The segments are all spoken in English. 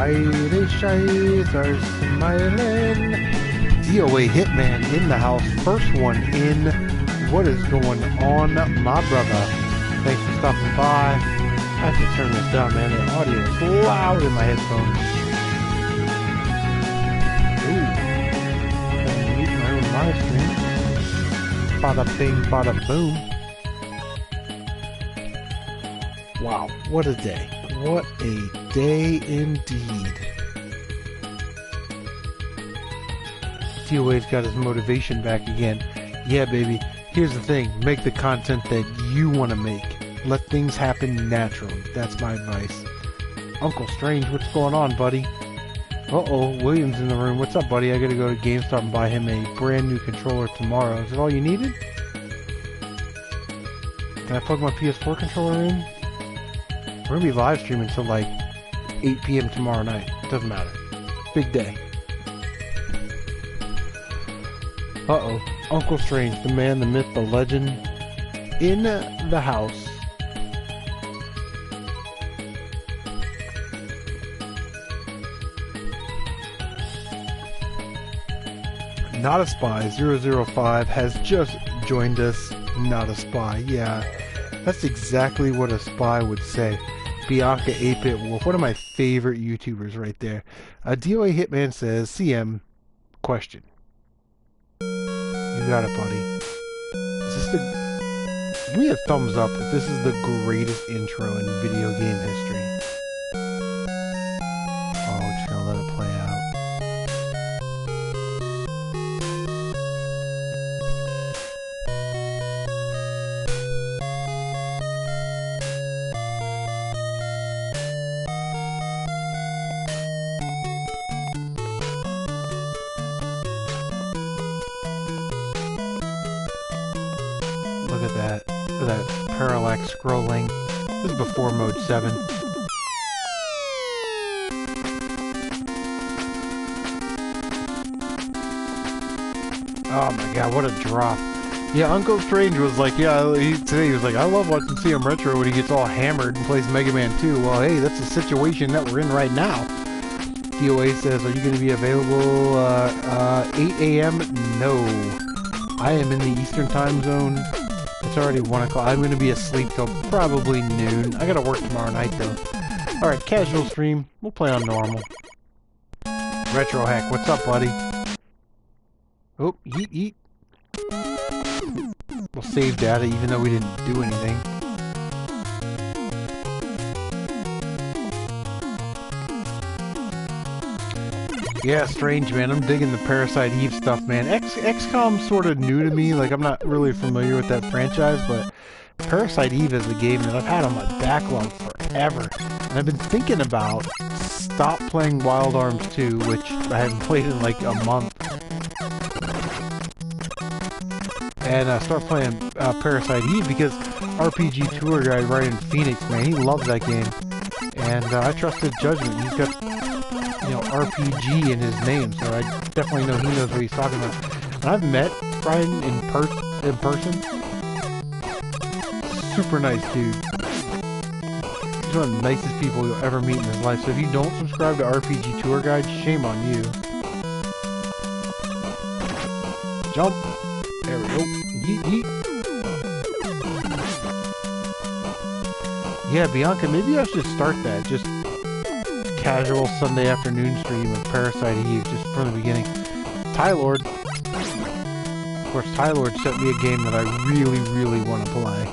Irish eyes are smiling. DOA Hitman in the house. First one in. What is going on, my brother? Thanks for stopping by. I have to turn this down, man. The audio is loud in my headphones. Ooh. I'm using my own live stream. Bada bing, bada boom. Wow, what a day. What a day indeed. DOA's got his motivation back again. Yeah, baby. Here's the thing. Make the content that you want to make. Let things happen naturally. That's my advice. Uncle Strange, what's going on, buddy? Uh-oh, William's in the room. What's up, buddy? I gotta go to GameStop and buy him a brand new controller tomorrow. Is that all you needed? Can I plug my PS4 controller in? We're gonna be live streaming until like 8 p.m. tomorrow night. It doesn't matter. Big day. Uh-oh. Uncle Strange, the man, the myth, the legend, in the house. Not a Spy 005 has just joined us. Not a Spy. Yeah, that's exactly what a spy would say. Bianca 8-Bit Wolf, one of my favorite YouTubers right there. DOA Hitman says, CM, question. You got it, buddy. Is this the... Give me a thumbs up if this is the greatest intro in video game history. Oh, we're just gonna let it play out. Look at that. Look at that parallax scrolling. This is before mode 7. Oh my god, what a drop. Yeah, Uncle Strange was like, yeah, today he was like, I love watching CMRetro when he gets all hammered and plays MegaMan 2. Well, hey, that's the situation that we're in right now. DOA says, are you going to be available 8 a.m.? No. I am in the Eastern time zone. It's already 1 o'clock. I'm going to be asleep till probably noon. I got to work tomorrow night, though. Alright, casual stream. We'll play on normal. Retro Hack, what's up, buddy? Oh, yeet. We'll save data even though we didn't do anything. Yeah, Strange, man. I'm digging the Parasite Eve stuff, man. XCOM's sort of new to me. Like, I'm not really familiar with that franchise, but Parasite Eve is a game that I've had on my backlog forever. And I've been thinking about stop playing Wild Arms 2, which I haven't played in like a month. And start playing Parasite Eve because RPG Tour Guide Ryan Phoenix, man, he loves that game. And I trusted Judgment. He's got, you know, RPG in his name, so I definitely know he knows what he's talking about. And I've met Ryan in person. Super nice dude. He's one of the nicest people you'll ever meet in his life. So if you don't subscribe to RPG Tour Guide, shame on you. Jump. There we go. Yeet. Yeah, Bianca, maybe I should start that. Just casual Sunday afternoon stream of Parasite Eve, just from the beginning. Tylord. Of course, Tylord sent me a game that I really, really want to play.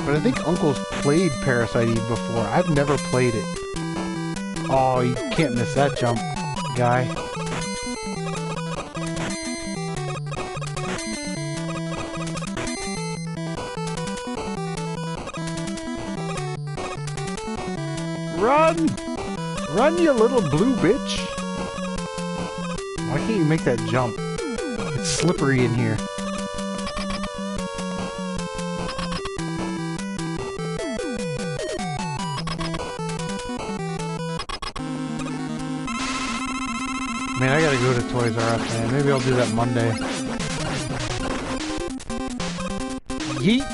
But I think Uncle's played Parasite Eve before. I've never played it. Oh, you can't miss that jump, guy. Run! Run, you little blue bitch! Why can't you make that jump? It's slippery in here. Man, I gotta go to Toys R Us, man. Maybe I'll do that Monday. Yeet!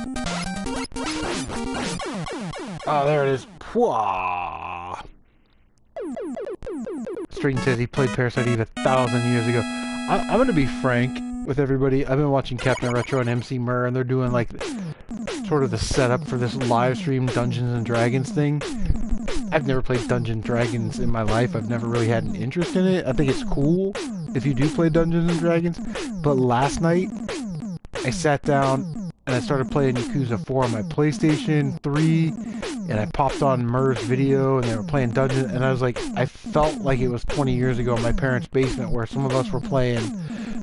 Oh, there it is. Pwah! Straighten says he played Parasite Eve 1,000 years ago. I'm gonna be frank with everybody. I've been watching Captain Retro and MC Murr, and they're doing like sort of the setup for this live stream Dungeons and Dragons thing. I've never played Dungeons and Dragons in my life. I've never really had an interest in it. I think it's cool if you do play Dungeons and Dragons. But last night, I sat down and I started playing Yakuza 4 on my PlayStation 3, and I popped on Murr's video, and they were playing Dungeons, and I was like, I felt like it was 20 years ago in my parents' basement, where some of us were playing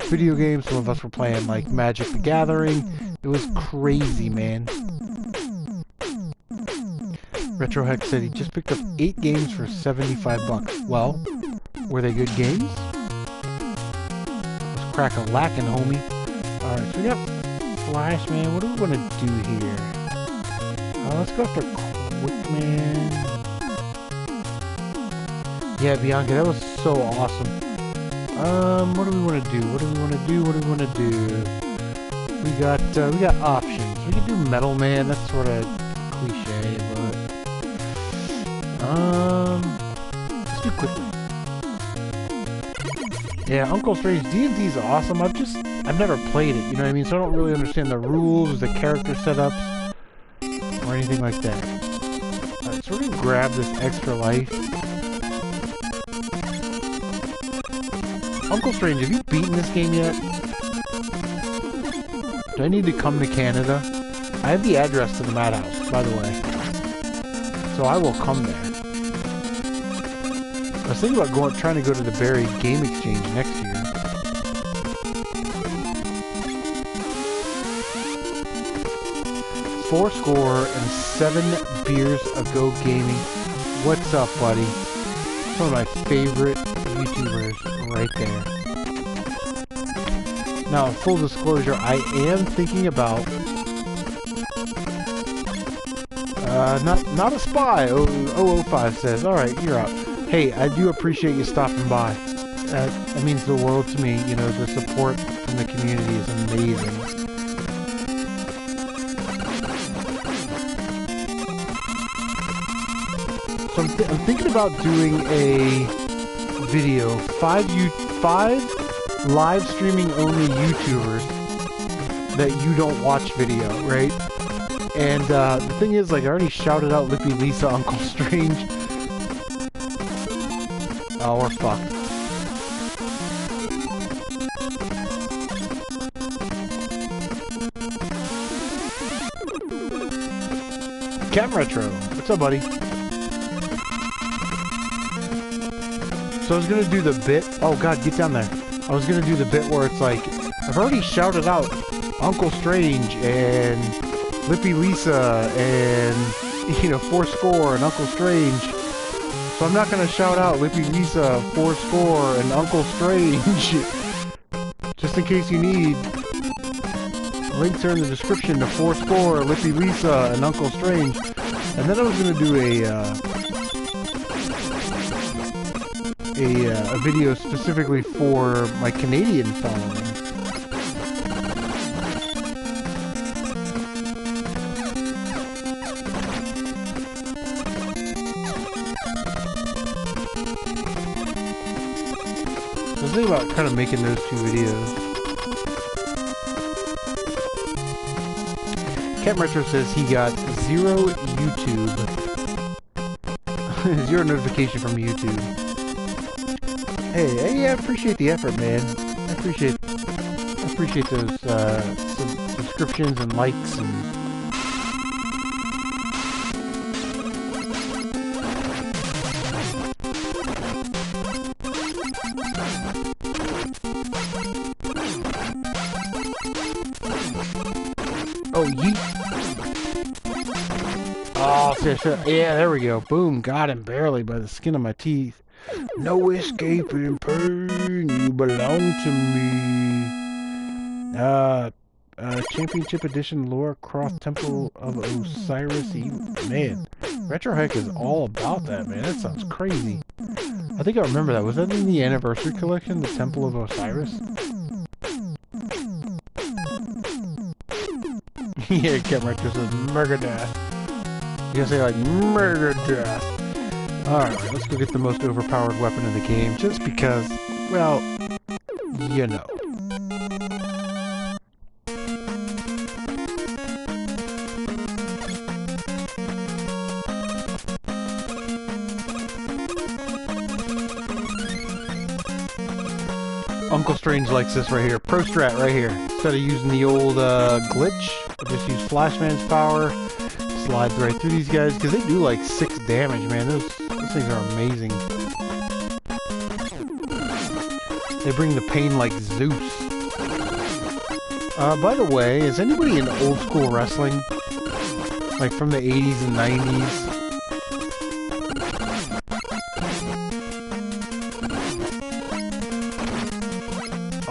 video games, some of us were playing, like, Magic the Gathering. It was crazy, man. Retro Heck said he just picked up 8 games for 75 bucks. Well, were they good games? Let's crack a lacking, homie. Alright, so we got Flash, man. What do we want to do here? Let's go after Quickman. Yeah, Bianca, that was so awesome. What do we want to do? What do we want to do? What do we want to do? We got options. We can do Metal Man. That's sort of cliche, but let's do Quickman. Yeah, Uncle Strange D&D's awesome. I've never played it, you know what I mean? So I don't really understand the rules, the character setups, or anything like that. Alright, so we're gonna grab this extra life. Uncle Strange, have you beaten this game yet? Do I need to come to Canada? I have the address to the Madhouse, by the way. So I will come there. I was thinking about trying to go to the Barrie Game Exchange next year. Fourscore and 7 beers ago gaming. What's up, buddy? One of my favorite YouTubers right there. Now, full disclosure, I am thinking about not a spy. 005 says, alright, you're up. Hey, I do appreciate you stopping by. That means the world to me. You know, the support from the community is amazing. So I'm thinking about doing a video, 5 live streaming only YouTubers that you don't watch video, right? And the thing is, like, I already shouted out Lippy Lisa, Uncle Strange. Oh, we're fucked. CMRetro, what's up, buddy? So I was gonna do the bit. Oh God, get down there. I was gonna do the bit where it's like, I've already shouted out Uncle Strange and Lippy Lisa and, you know, Fourscore and Uncle Strange. So I'm not gonna shout out Lippy Lisa, Fourscore, and Uncle Strange. Just in case you need. Links are in the description to Fourscore, Lippy Lisa, and Uncle Strange. And then I was gonna do a video specifically for my Canadian following. So I was thinking about kind of making those 2 videos. CMRetro says he got 0 YouTube, 0 notification from YouTube. Hey, yeah, I appreciate the effort, man. I appreciate those subscriptions and likes and. Oh, yeet. Oh, yeah, there we go. Boom, got him barely by the skin of my teeth. No escaping pain, you belong to me. Championship Edition Laura Croft Temple of Osiris. Man, Retro Heck is all about that, man. That sounds crazy. I think I remember that. Was that in the Anniversary Collection, the Temple of Osiris? Yeah, CMRetro says Megadeth. You gotta say like Megadeth. Alright, let's go get the most overpowered weapon in the game, just because, well, you know. Uncle Strange likes this right here. Pro strat right here. Instead of using the old glitch, I just use Flashman's power. Slide right through these guys, because they do like 6 damage, man. Those things are amazing. They bring the pain like Zeus. By the way, is anybody in old school wrestling? Like from the 80s and 90s?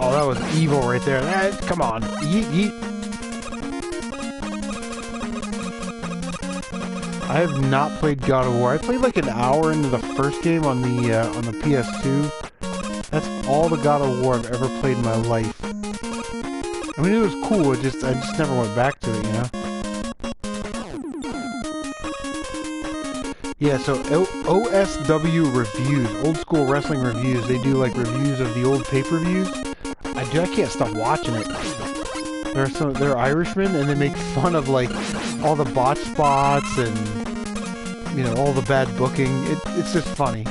Oh, that was evil right there. Come on. Yeet, yeet. I have not played God of War. I played like an hour into the first game on the PS2. That's all the God of War I've ever played in my life. I mean, it was cool. I just never went back to it, you know? Yeah, so OSW reviews, old school wrestling reviews, they do like reviews of the old pay-per-views. I can't stop watching it. They're Irishmen, and they make fun of like all the botch spots and, you know, all the bad booking. It's just funny.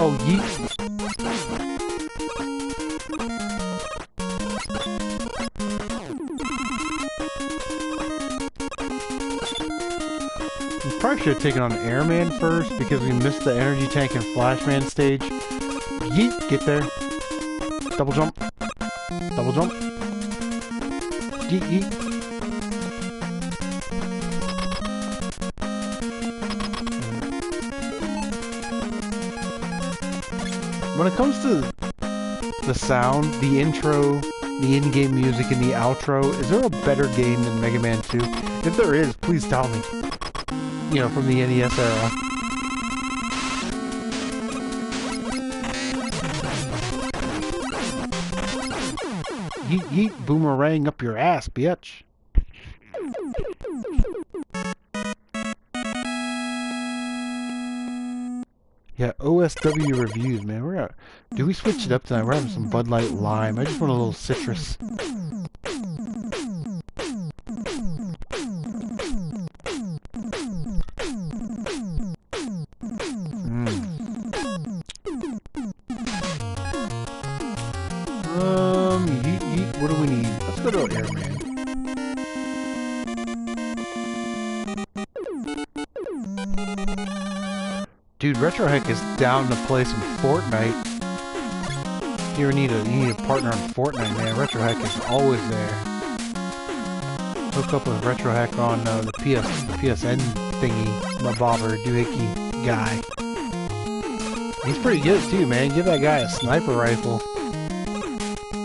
Oh, yeet. We probably should have taken on Airman first because we missed the energy tank and Flashman stage. Yeet, get there. Double jump. Double jump. Yeet, yeet. When it comes to the sound, the intro, the in-game music, and the outro, is there a better game than Mega Man 2? If there is, please tell me. You know, from the NES era. Yeet yeet, boomerang up your ass, bitch. Yeah, OSW reviews, man. Do we switch it up tonight? We're having some Bud Light Lime. I just want a little citrus. Yeet yeet. What do we need? Let's go to Airman. Dude, RetroHeck is down to play some Fortnite. If you ever need a partner on Fortnite, man, RetroHeck is always there. Hook up with RetroHeck on the PSN thingy, my bobber doohickey guy. He's pretty good too, man. Give that guy a sniper rifle.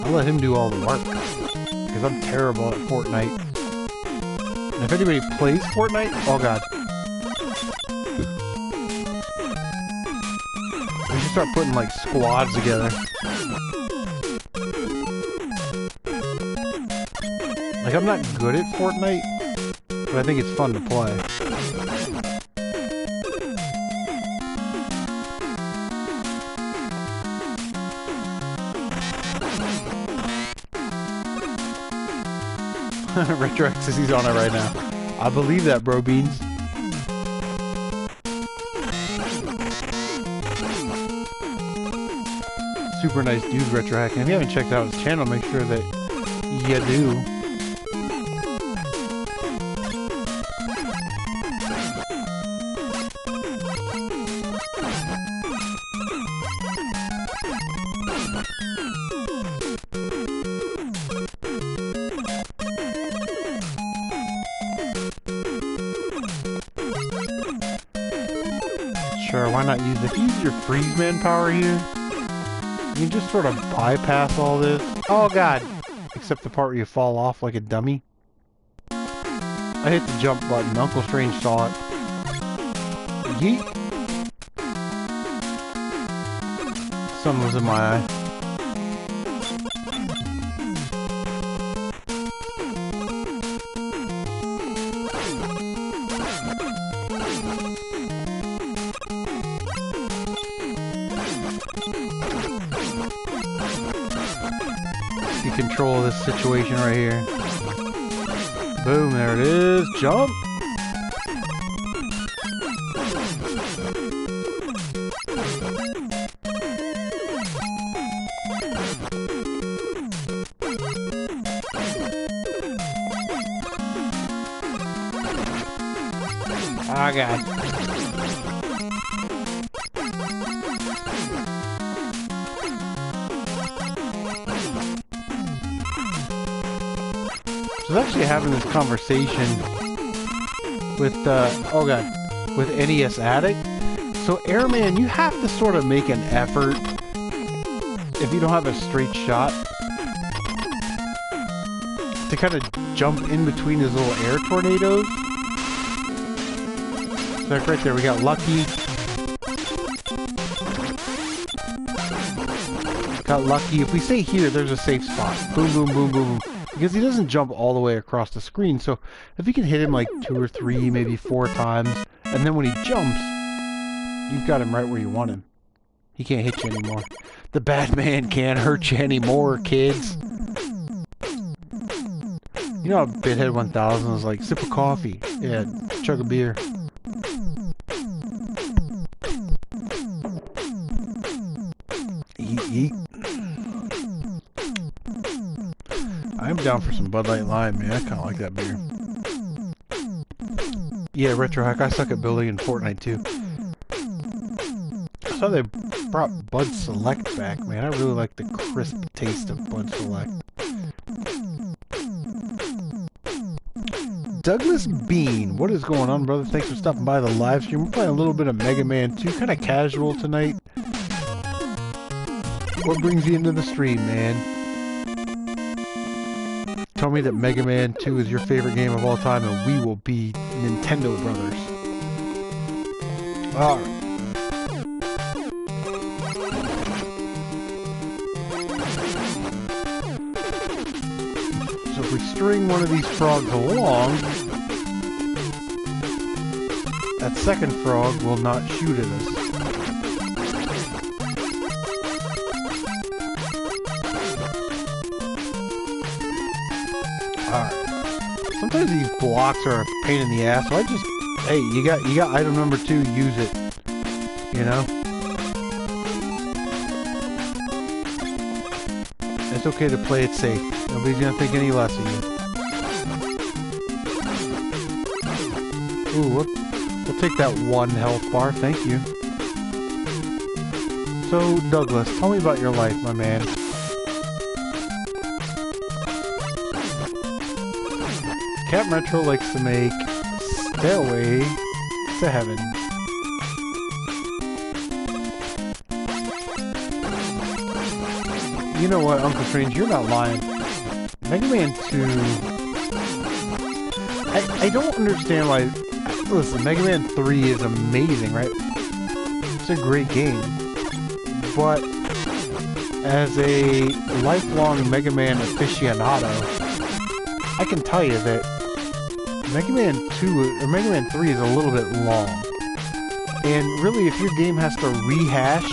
I'll let him do all the work, because I'm terrible at Fortnite. And if anybody plays Fortnite, oh god. We should start putting like squads together. Like, I'm not good at Fortnite, but I think it's fun to play. Retrox says he's on it right now. I believe that, bro beans. Super nice dude, Retrohack. And if you haven't checked out his channel, make sure that you do. Sure, why not use it? If you use your freeze man power here, you can just sort of bypass all this. Oh god! Except the part where you fall off like a dummy. I hit the jump button. Uncle Strange saw it. Yeet. Sun was in my eye. Control this situation right here. Boom, there it is. Jump. Oh, God. I was actually having this conversation with, oh God, with NES Addict. So, Airman, you have to sort of make an effort, if you don't have a straight shot, to kind of jump in between his little air tornadoes. So, like right there, we got Lucky. Got Lucky. If we stay here, there's a safe spot. Boom, boom, boom, boom. Because he doesn't jump all the way across the screen, so if you can hit him like 2 or 3, maybe 4 times, and then when he jumps, you've got him right where you want him. He can't hit you anymore. The bad man can't hurt you anymore, kids. You know how Bithead 1000 is like, sip of coffee, yeah, chug a beer. Eat. I'm down for some Bud Light Lime, man. I kind of like that beer. Yeah, Retro Hack, I suck at building in Fortnite too. I saw they brought Bud Select back, man. I really like the crisp taste of Bud Select. Douglas Bean, what is going on, brother? Thanks for stopping by the live stream. We're playing a little bit of Mega Man 2, kind of casual tonight. What brings you into the stream, man? Tell me that Mega Man 2 is your favorite game of all time, and we will be Nintendo brothers. Alright. So if we string one of these frogs along, that second frog will not shoot at us. Sometimes these blocks are a pain in the ass, so I just, hey, you got item number 2, use it. You know? It's okay to play it safe. Nobody's gonna think any less of you. Ooh, we'll take that 1 health bar, thank you. So, Douglas, tell me about your life, my man. CMRetro likes to make Stairway to Heaven. You know what, Uncle Strange, you're not lying. Mega Man 2... I don't understand why... Listen, Mega Man 3 is amazing, right? It's a great game. But as a lifelong Mega Man aficionado, I can tell you that Mega Man 2 or Mega Man 3 is a little bit long. And really, if your game has to rehash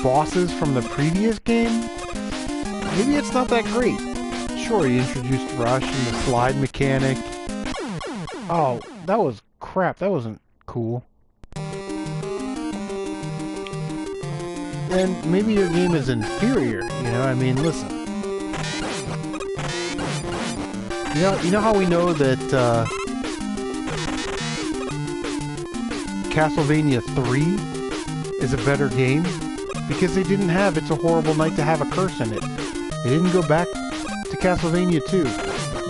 bosses from the previous game, maybe it's not that great. Sure, you introduced Rush and the slide mechanic. Oh, that was crap. That wasn't cool. And maybe your game is inferior, you know? I mean, listen. You know how we know that Castlevania 3 is a better game? Because they didn't have It's a Horrible Night to Have a Curse in it. They didn't go back to Castlevania 2.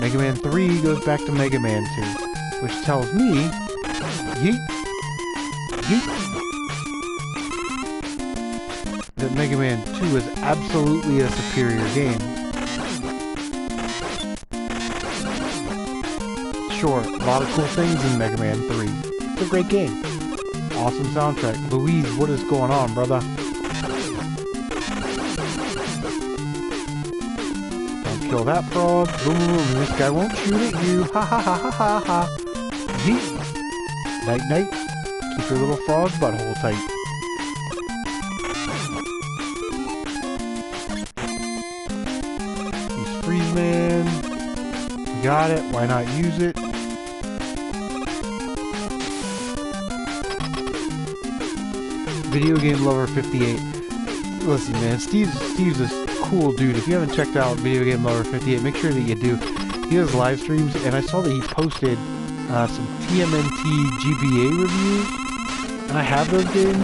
Mega Man 3 goes back to Mega Man 2. Which tells me... Yeet! That Mega Man 2 is absolutely a superior game. Sure, a lot of cool things in Mega Man 3. It's a great game. Awesome soundtrack. Louise, what is going on, brother? Don't kill that frog. Boom, boom, boom. This guy won't shoot at you. Ha ha ha ha ha ha. Yeet. Night, night. Keep your little frog butthole tight. He's Freeze Man. Got it. Why not use it? Video Game Lover 58. Listen, man, Steve's a cool dude. If you haven't checked out Video Game Lover 58, make sure that you do. He does live streams, and I saw that he posted some TMNT GBA reviews, and I have those games,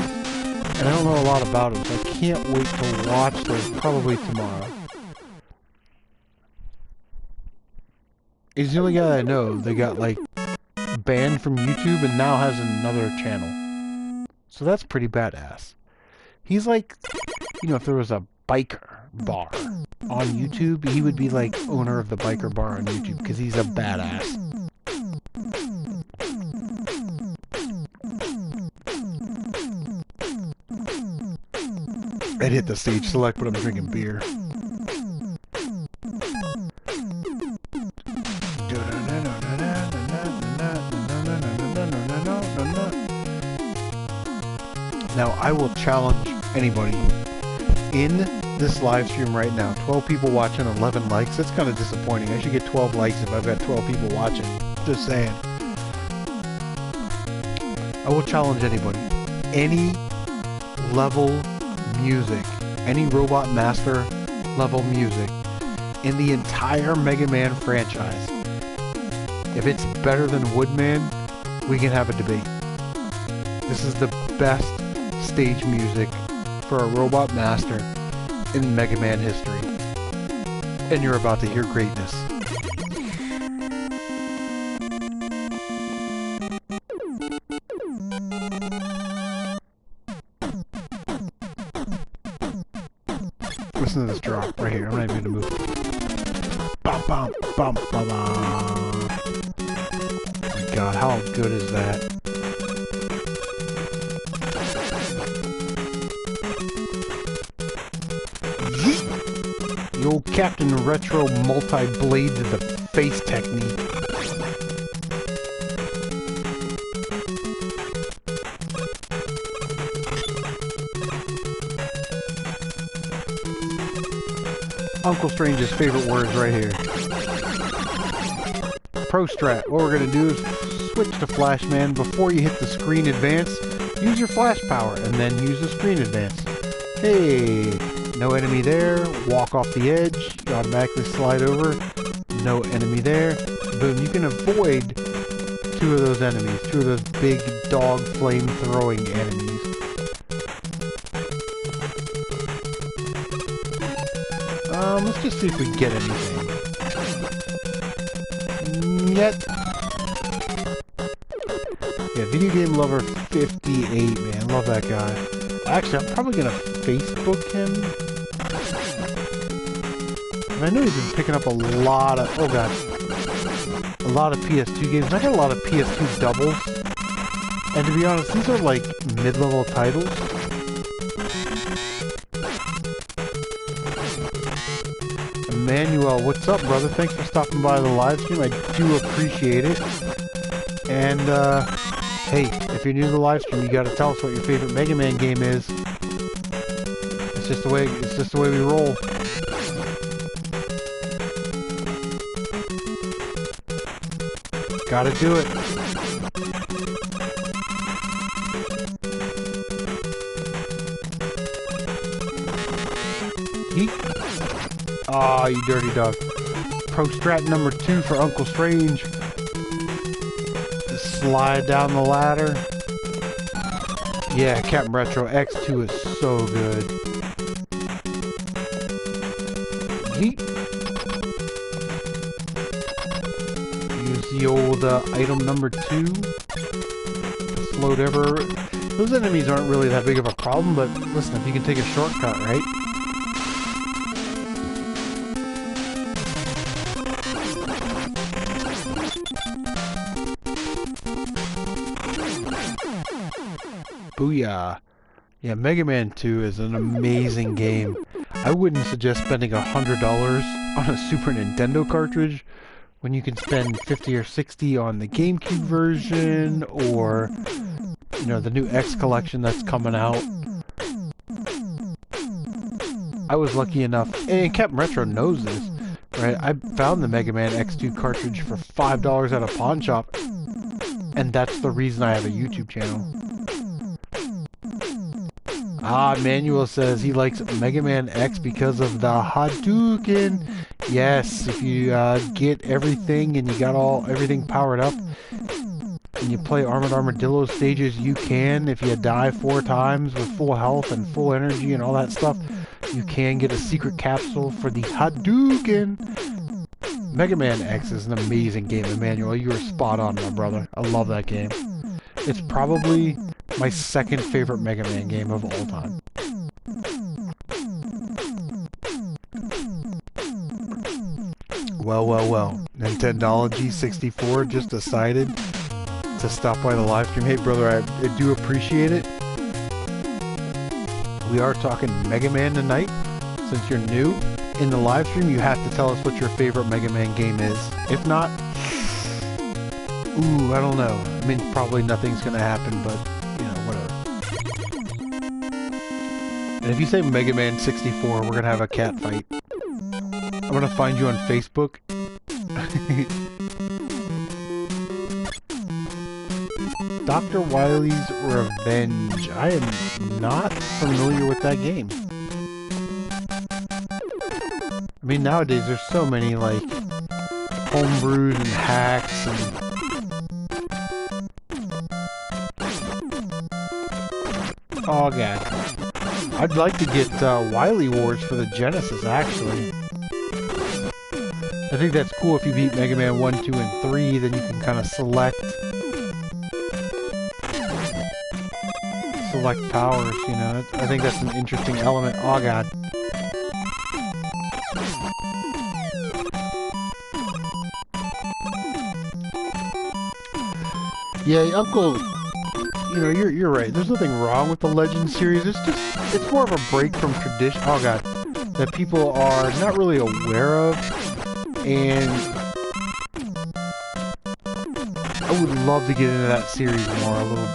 and I don't know a lot about them, so I can't wait to watch those probably tomorrow. He's the only guy I know that got, like, banned from YouTube and now has another channel. So that's pretty badass. He's like, you know, if there was a biker bar on YouTube, he would be like owner of the biker bar on YouTube because he's a badass. I'd hit the stage select, but I'm drinking beer. Now, I will challenge anybody in this live stream right now. 12 people watching, 11 likes. That's kind of disappointing. I should get 12 likes if I've got 12 people watching. Just saying. I will challenge anybody. Any level music, any Robot Master level music in the entire Mega Man franchise. If it's better than Woodman, we can have a debate. This is the best stage music for a Robot Master in Mega Man history. And you're about to hear greatness. Listen to this drop right here. I'm not even gonna move. Bum, bum, bum, bum, bum. Oh my god, how good is that? The old Captain Retro multi-blade to the face technique. Uncle Strange's favorite words right here. Pro strat. What we're going to do is switch to Flashman. Before you hit the screen advance, use your flash power and then use the screen advance. Hey! No enemy there. Walk off the edge. You automatically slide over. No enemy there. Boom. You can avoid two of those enemies. Two of those big dog flame throwing enemies. Let's just see if we get anything. Yet. Yeah, Video Game Lover 58, man. Love that guy. Actually, I'm probably gonna Facebook him. And I know he's been picking up a lot of, oh god, a lot of PS2 games. I got a lot of PS2 doubles. And to be honest, these are like mid-level titles. Emmanuel, what's up, brother? Thanks for stopping by the live stream. I do appreciate it. And, hey, if you're new to the live stream, you gotta tell us what your favorite Mega Man game is. It's just the way we roll. Gotta do it. Yeet. Aw, you dirty dog. Pro strat number 2 for Uncle Strange. Just slide down the ladder. Yeah, Captain Retro X2 is so good. Yeet. Use the old item number 2. Float ever. Those enemies aren't really that big of a problem, but listen, if you can take a shortcut, right? Booyah. Yeah, Mega Man 2 is an amazing game. I wouldn't suggest spending $100 on a Super Nintendo cartridge when you can spend 50 or 60 on the GameCube version, or, you know, the new X collection that's coming out. I was lucky enough, and Captain Retro knows this, right? I found the Mega Man X2 cartridge for $5 at a pawn shop, and that's the reason I have a YouTube channel. Manuel says he likes Mega Man X because of the Hadouken. Yes, if you get everything and you got everything powered up, and you play Armored Armadillo stages, you can, if you die 4 times with full health and full energy and all that stuff, you can get a secret capsule for the Hadouken. Mega Man X is an amazing game, Emmanuel. You are spot on, my brother. I love that game. It's probably my second favorite Mega Man game of all time. Well. Nintendology 64 just decided to stop by the live stream. Hey, brother, I do appreciate it. We are talking Mega Man tonight. Since you're new in the live stream, you have to tell us what your favorite Mega Man game is. If not, ooh, I don't know. I mean, probably nothing's gonna happen, but, you know, whatever. And if you say Mega Man 64, we're gonna have a cat fight. I'm gonna find you on Facebook. Dr. Wily's Revenge. I am not familiar with that game. I mean, nowadays there's so many, like, homebrews and hacks and... Oh, God. I'd like to get Wily Wars for the Genesis, actually. I think that's cool. If you beat Mega Man 1, 2, and 3, then you can kind of select powers, you know. I think that's an interesting element. Oh, God. Yeah, Uncle, you know, you're right. There's nothing wrong with the Legends series. It's more of a break from tradition. Oh, God. That people are not really aware of. And I would love to get into that series more a little.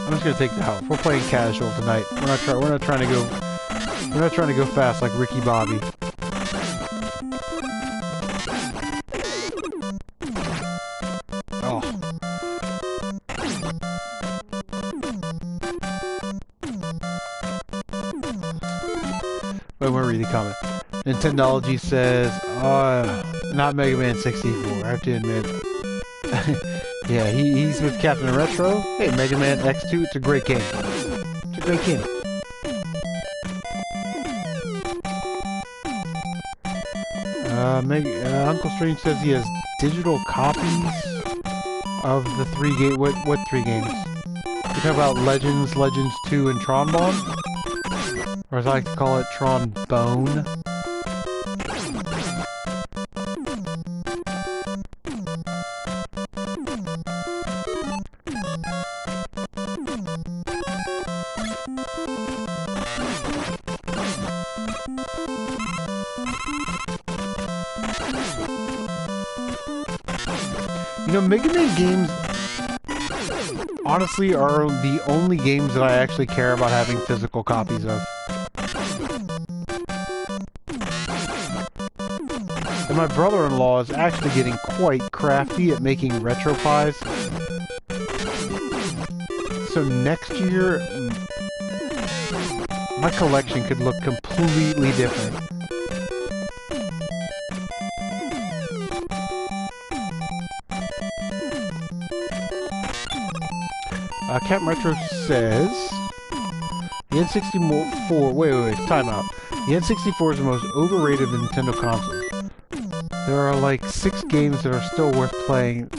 I'm just gonna take the house. We're playing casual tonight. We're not trying to go fast like Ricky Bobby. Oh. Wait, we'll read the comment. Nintendology says, not Mega Man 64, I have to admit. Yeah, he's with Captain Retro. Hey, Mega Man X2, it's a great game. It's a great game. Uncle Strange says he has digital copies of the 3 games. What 3 games? You talking about Legends 2, and Tron Bomb? Or as I like to call it, Tron Bone. You know, Mega Man games, honestly, are the only games that I actually care about having physical copies of. And my brother-in-law is actually getting quite crafty at making retro pies. So next year, my collection could look completely different. Captain Retro says the N64. Wait, time out. The N64 is the most overrated of the Nintendo consoles. There are like 6 games that are still worth playing.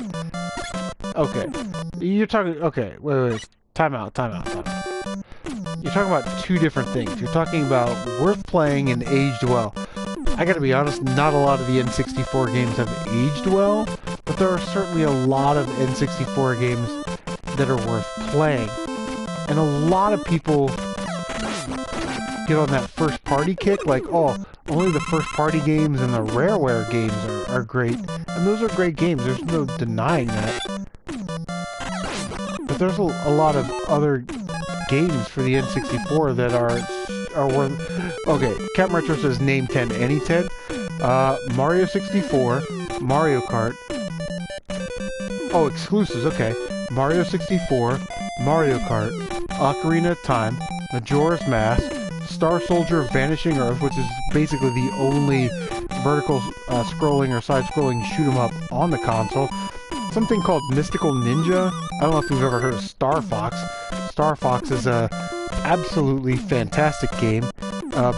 Okay, you're talking. Okay, wait. Time out. You're talking about 2 different things. You're talking about worth playing and aged well. I gotta be honest, not a lot of the N64 games have aged well, but there are certainly a lot of N64 games that are worth playing. And a lot of people get on that first party kick, like, oh, only the first party games and the Rareware games are great. And those are great games, there's no denying that. But there's a lot of other games for the N64 that are worth... Okay, CMRetro says name 10, any 10? Mario 64, Mario Kart. Oh, exclusives, okay. Mario 64, Mario Kart, Ocarina of Time, Majora's Mask, Star Soldier Vanishing Earth, which is basically the only vertical scrolling or side-scrolling shoot-'em-up on the console. Something called Mystical Ninja. I don't know if you've ever heard of Star Fox. Star Fox is a absolutely fantastic game.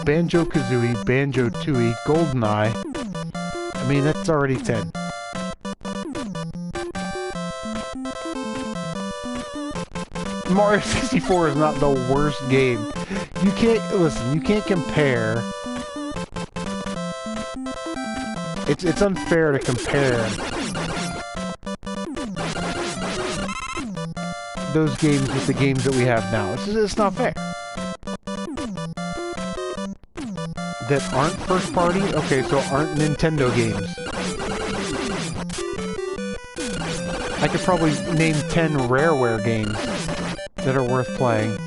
Banjo-Kazooie, Banjo-Tooie, GoldenEye. I mean, that's already 10. Mario 64 is not the worst game. You can't, listen, you can't compare. It's unfair to compare those games with the games that we have now. It's not fair. That aren't first party? Okay, so aren't Nintendo games. I could probably name 10 Rareware games that are worth playing.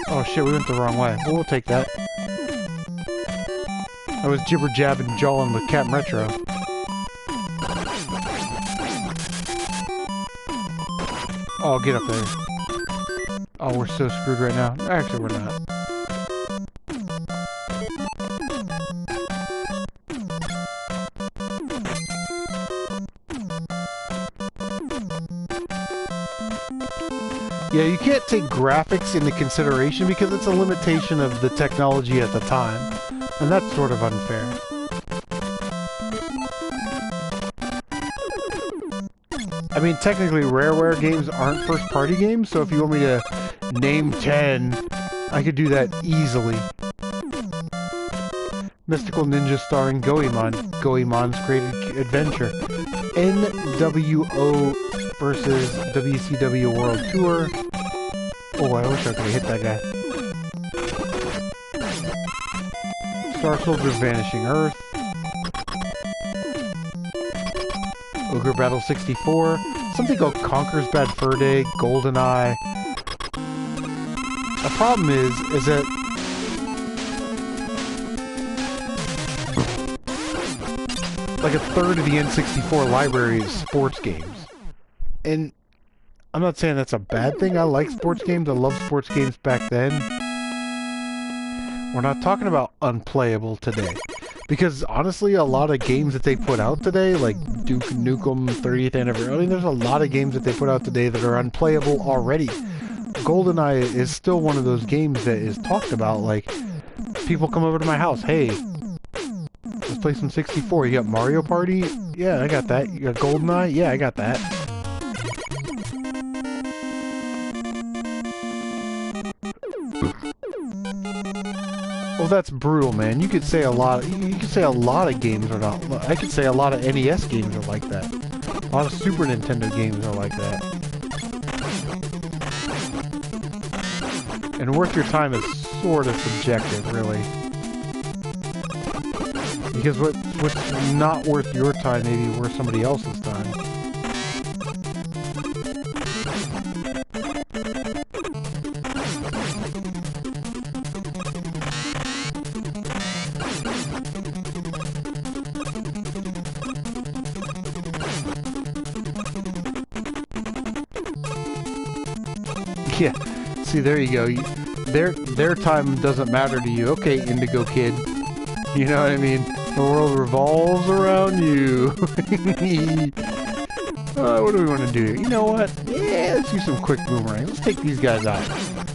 Oh shit, we went the wrong way. Well, we'll take that. I was jibber-jabbing jawing with CMRetro. Oh, get up there. Oh, we're so screwed right now. Actually, we're not. Yeah, you can't take graphics into consideration because it's a limitation of the technology at the time. And that's sort of unfair. I mean, technically, Rareware games aren't first-party games, so if you want me to name 10, I could do that easily. Mystical Ninja starring Goemon. Goemon's Great Adventure. NWO versus WCW World Tour. Oh, I wish I could have hit that guy. Star Soldier Vanishing Earth. Ogre Battle 64. Something called Conker's Bad Fur Day. GoldenEye. The problem is that like a third of the N64 library is sports games. And I'm not saying that's a bad thing. I like sports games. I love sports games back then. We're not talking about unplayable today. Because honestly, a lot of games that they put out today, like Duke Nukem 30th Anniversary, I mean, there's a lot of games that they put out today that are unplayable already. GoldenEye is still one of those games that is talked about. Like, people come over to my house, hey, let's play some 64. You got Mario Party? Yeah, I got that. You got GoldenEye? Yeah, I got that. Well, that's brutal, man. You could say a lot. You could say a lot of games are not. I could say a lot of NES games are like that. A lot of Super Nintendo games are like that. And worth your time is sort of subjective, really. Because what's not worth your time may be worth somebody else's time. Yeah, see, there you go. Their time doesn't matter to you. Okay, Indigo Kid. You know what I mean? The world revolves around you. What do we want to do? You know what? Yeah, let's do some quick boomerang. Let's take these guys out.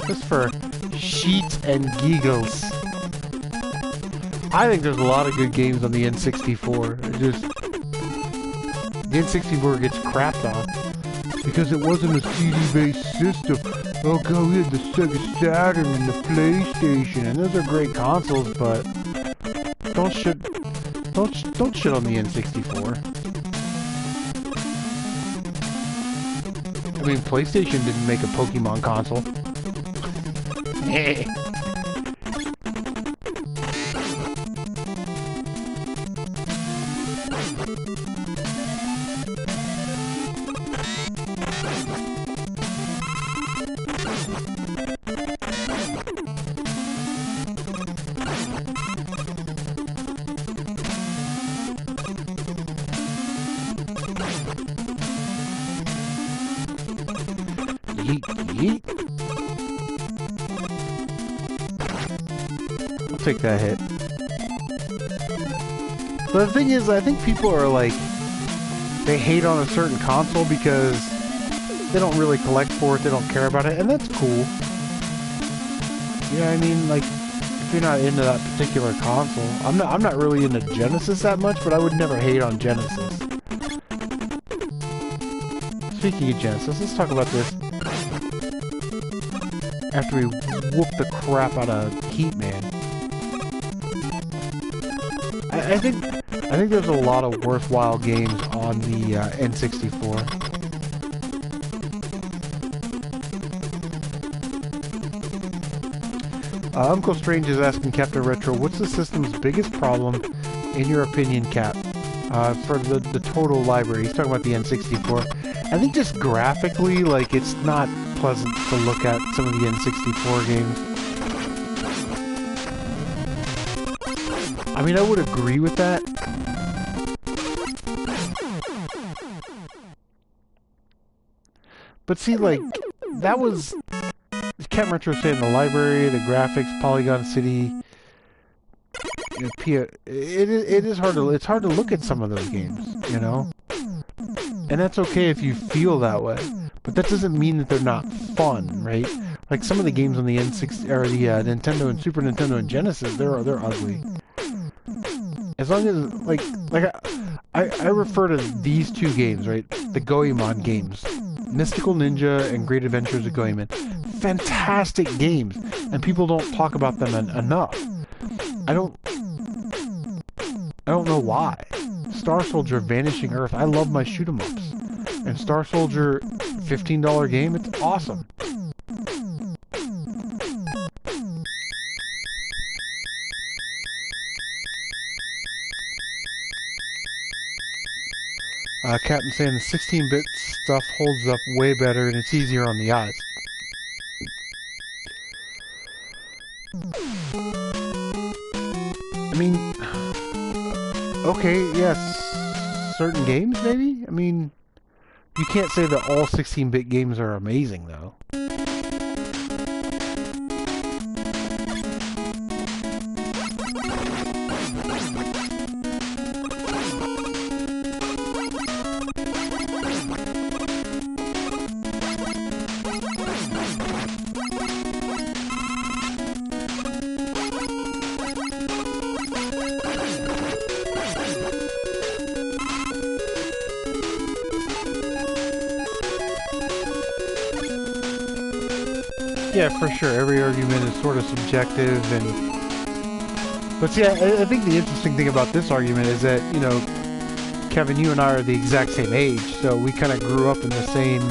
Just for sheets and giggles. I think there's a lot of good games on the N64. The N64 gets crapped on because it wasn't a CD-based system. Oh god, we had the Sega Saturn and the PlayStation, and those are great consoles, but don't shit on the N64. I mean, PlayStation didn't make a Pokemon console. Yeet, yeet. I'll take that hit. But the thing is, I think people are like, they hate on a certain console because they don't really collect for it, they don't care about it, and that's cool. You know what I mean? Like, if you're not into that particular console, I'm not really into Genesis that much, but I would never hate on Genesis. Speaking of Genesis, let's talk about this. After we whoop the crap out of Heatman. I think there's a lot of worthwhile games on the N64. Uncle Strange is asking Captain Retro, what's the system's biggest problem, in your opinion, Cap? For the total library. He's talking about the N64. I think just graphically, like, it's not pleasant to look at some of the N64 games. I mean, I would agree with that. But see, like, that was... Captain Retro saying the library, the graphics, Polygon City... You know, it is hard to... It's hard to look at some of those games, you know? And that's okay if you feel that way. But that doesn't mean that they're not fun, right? Like some of the games on the N60 or the Nintendo and Super Nintendo and Genesis, they're ugly. As long as like I refer to these two games, right? The Goemon games, Mystical Ninja and Great Adventures of Goemon, fantastic games, and people don't talk about them enough. I don't know why. Star Soldier, Vanishing Earth. I love my shoot 'em ups. And Star Soldier, $15 game, it's awesome. Captain saying the 16-bit stuff holds up way better and it's easier on the eyes. I mean, okay, yes, certain games maybe? I mean, you can't say that all 16-bit games are amazing, though. Yeah, for sure. Every argument is sort of subjective, but see, I think the interesting thing about this argument is that, you know, Kevin, you and I are the exact same age, so we kind of grew up in the same...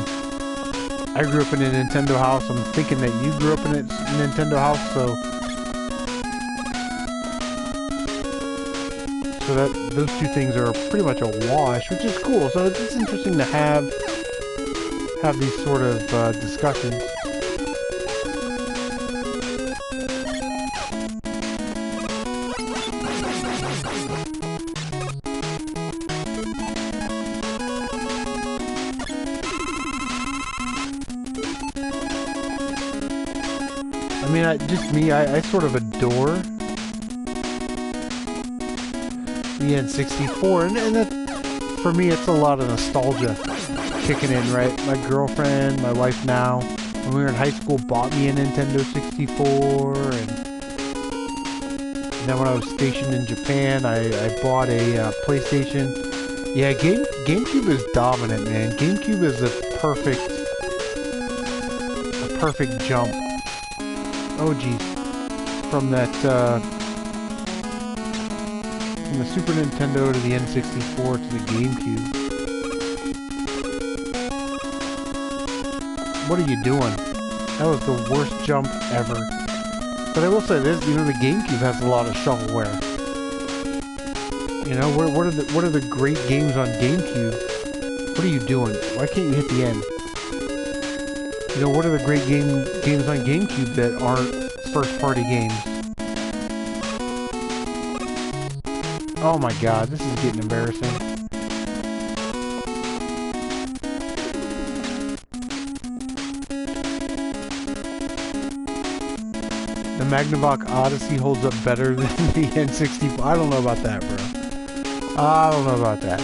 I grew up in a Nintendo house. I'm thinking that you grew up in a Nintendo house, so that those two things are pretty much a wash, which is cool. So it's interesting to have these sort of discussions. I mean, just me, I sort of adore the N64, and that, for me, it's a lot of nostalgia kicking in, right? My girlfriend, my wife now, when we were in high school, bought me a Nintendo 64, and then when I was stationed in Japan, I bought a PlayStation. Yeah, GameCube is dominant, man. GameCube is a perfect jump. Oh geez, from the Super Nintendo to the N64 to the GameCube. What are you doing? That was the worst jump ever. But I will say this, you know, the GameCube has a lot of shovelware. You know, what are the great games on GameCube? What are you doing? Why can't you hit the end? You know, what are the great games on GameCube that aren't first-party games? Oh my god, this is getting embarrassing. The Magnavox Odyssey holds up better than the N64. I don't know about that, bro. I don't know about that.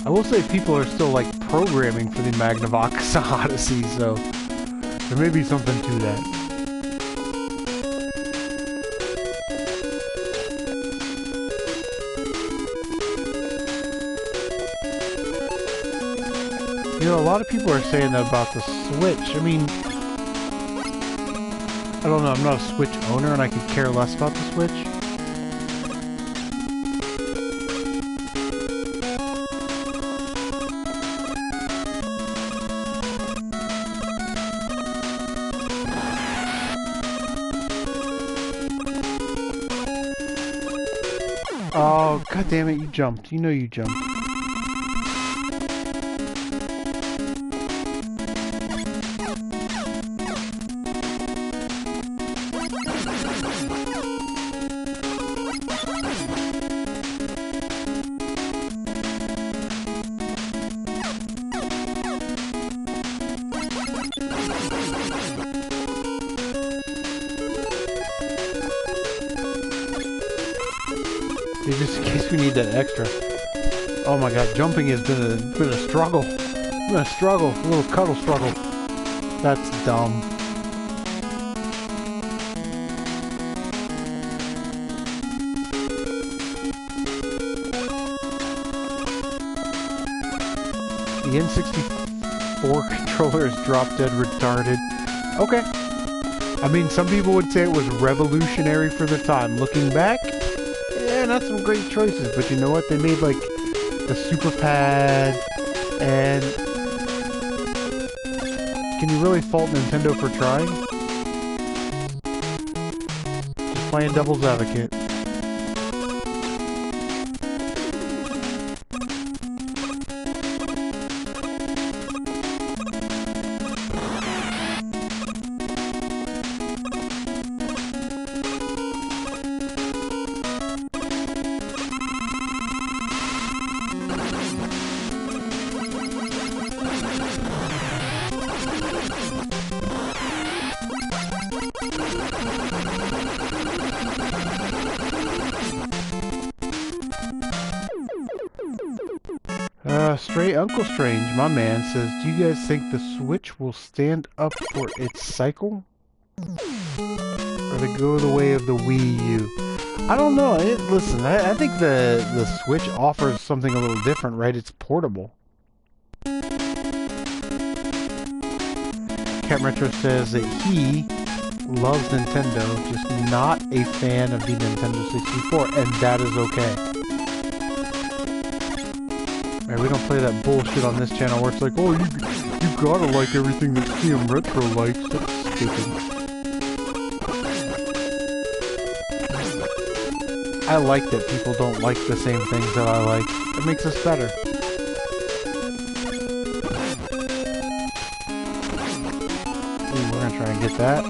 I will say people are still, like, programming for the Magnavox Odyssey, so there may be something to that. You know, a lot of people are saying that about the Switch. I mean, I don't know, I'm not a Switch owner and I could care less about the Switch. Oh, god damn it, you jumped. You know you jumped. Just in case we need that extra. Oh my god, jumping has been a struggle. Been a struggle, a little cuddle struggle. That's dumb. The N64 controller is drop dead retarded. Okay. I mean, some people would say it was revolutionary for the time. Looking back, yeah, not some great choices, but you know what? They made, like, the Super Pad, and can you really fault Nintendo for trying? Just playing devil's advocate. Uncle Strange, my man, says, do you guys think the Switch will stand up for its cycle? Or to go the way of the Wii U? I don't know. Listen, I think the Switch offers something a little different, right? It's portable. CMRetro says that he loves Nintendo, just not a fan of the Nintendo 64, and that is okay. We don't play that bullshit on this channel where it's like, oh, you gotta like everything that CMRetro likes. That's stupid. I like that people don't like the same things that I like. It makes us better. Ooh, we're gonna try and get that.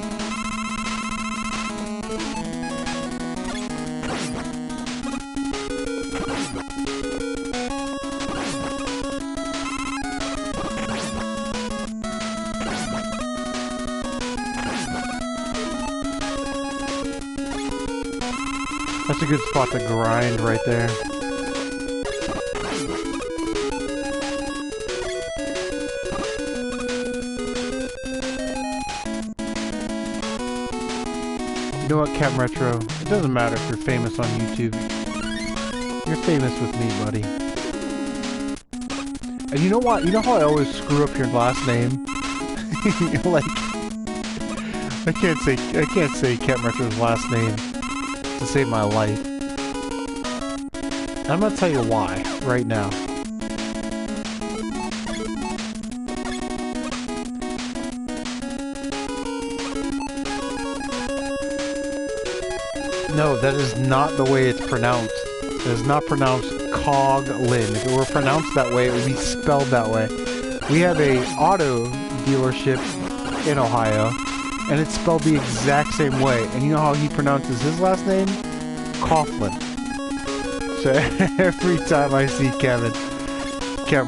That's a good spot to grind right there. You know what, CMRetro? It doesn't matter if you're famous on YouTube. You're famous with me, buddy. And you know what? You know how I always screw up your last name? Like, I can't say CMRetro's last name to save my life. And I'm gonna tell you why right now. No, that is not the way it's pronounced. It is not pronounced Coglin. If it were pronounced that way, it would be spelled that way. We have a auto dealership in Ohio, and it's spelled the exact same way. And you know how he pronounces his last name? Coughlin. So every time I see Kevin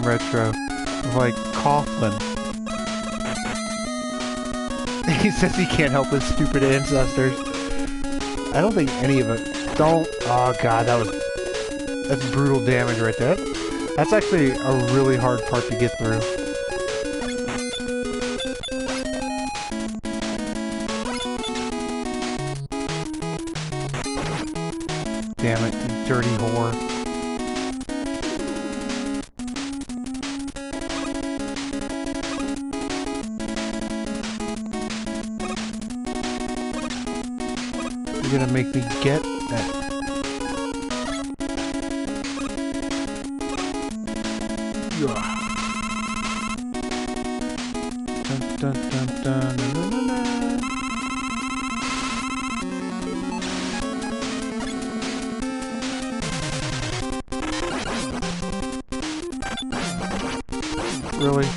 Retro, I'm like, Coughlin. He says he can't help his stupid ancestors. I don't think any of it. Don't. Oh god, that's brutal damage right there. That's actually a really hard part to get through. Damn it, you dirty whore. You're gonna make me get that. Dun, dun, dun, dun, dun, dun, dun. Really?